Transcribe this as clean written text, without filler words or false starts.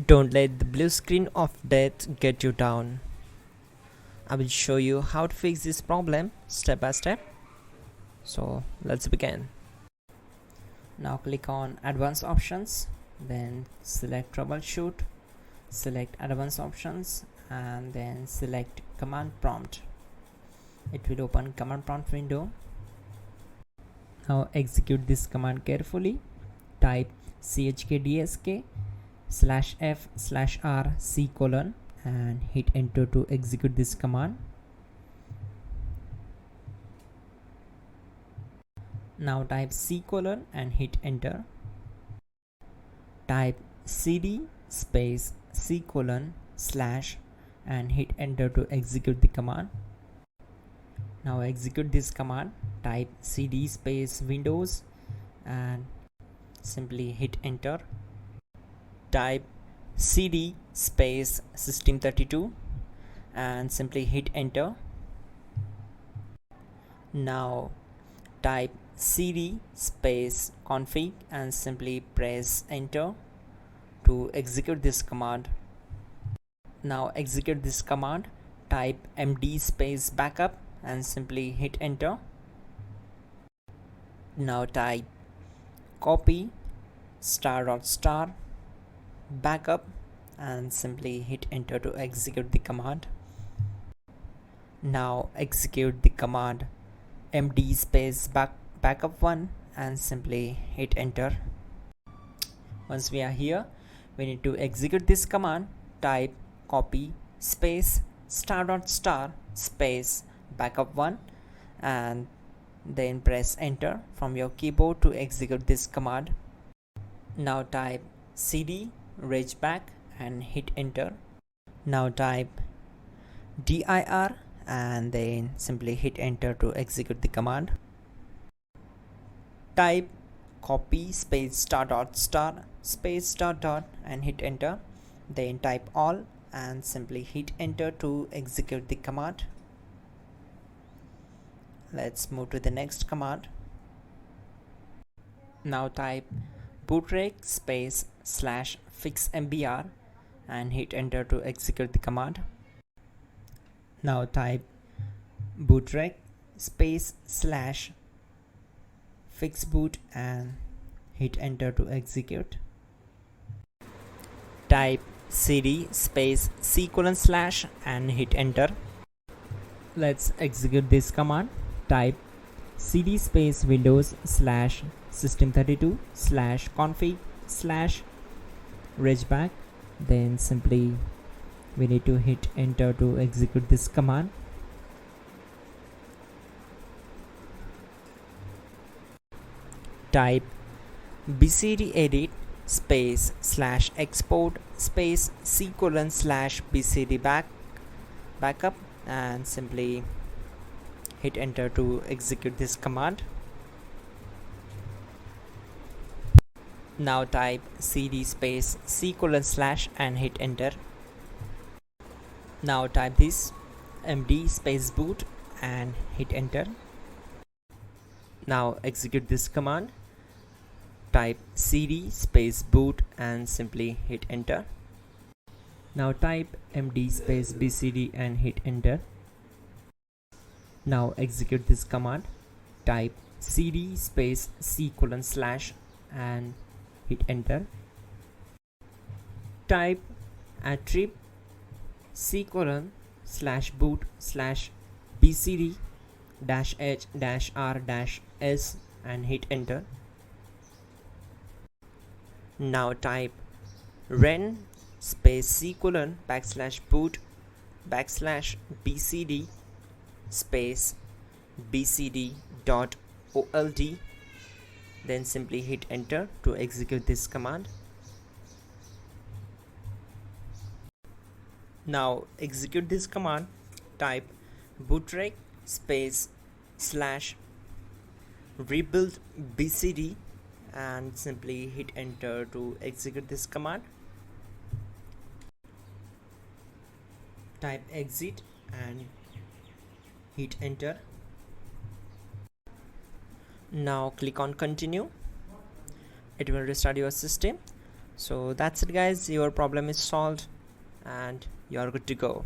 Don't let the blue screen of death get you down. I will show you how to fix this problem step by step. So let's begin. Now click on advanced options, then select troubleshoot, select advanced options, and then select command prompt. It will open command prompt window. Now execute this command carefully. Type chkdsk /f/r c : and hit enter to execute this command. Now type c : and hit enter. Type cd space c : / and hit enter to execute the command. Now execute this command. Type cd space windows and simply hit enter. Type cd space system32 and simply hit enter. Now type cd space config and simply press enter to execute this command. Now execute this command. Type md space backup and simply hit enter. Now type copy ** backup and simply hit enter to execute the command. Now execute the command md space backup1 and simply hit enter. Once we are here, we need to execute this command. Type copy space ** space backup1 and then press enter from your keyboard to execute this command. Now type cd regback and hit enter. Now type dir and then simply hit enter to execute the command. Type copy space ** space .. and hit enter. Then type all and simply hit enter to execute the command. Let's move to the next command. Now type bootrec space /fixmbr and hit enter to execute the command. Now type bootrec space /fixboot and hit enter to execute. Type cd space c : / and hit enter. Let's execute this command. Type cd space windows /system32 /config /regback. Then simply we need to hit enter to execute this command. Type bcd edit space /export space c : /bcd backup and simply hit enter to execute this command. Now type cd space c : / and hit enter. Now type this md space boot and hit enter. Now execute this command. Type cd space boot and simply hit enter. Now type md space bcd and hit enter. Now execute this command. Type cd space c : / and hit enter. Type attrib c : /boot /bcd -h -r -s and hit enter. Now type ren space c : /boot /bcd space bcd.old. Then simply hit enter to execute this command. Now execute this command. Type bootrec space /rebuild bcd and simply hit enter to execute this command. Type exit and hit enter. Now click on continue. It will restart your system. So that's it guys, your problem is solved and you're good to go.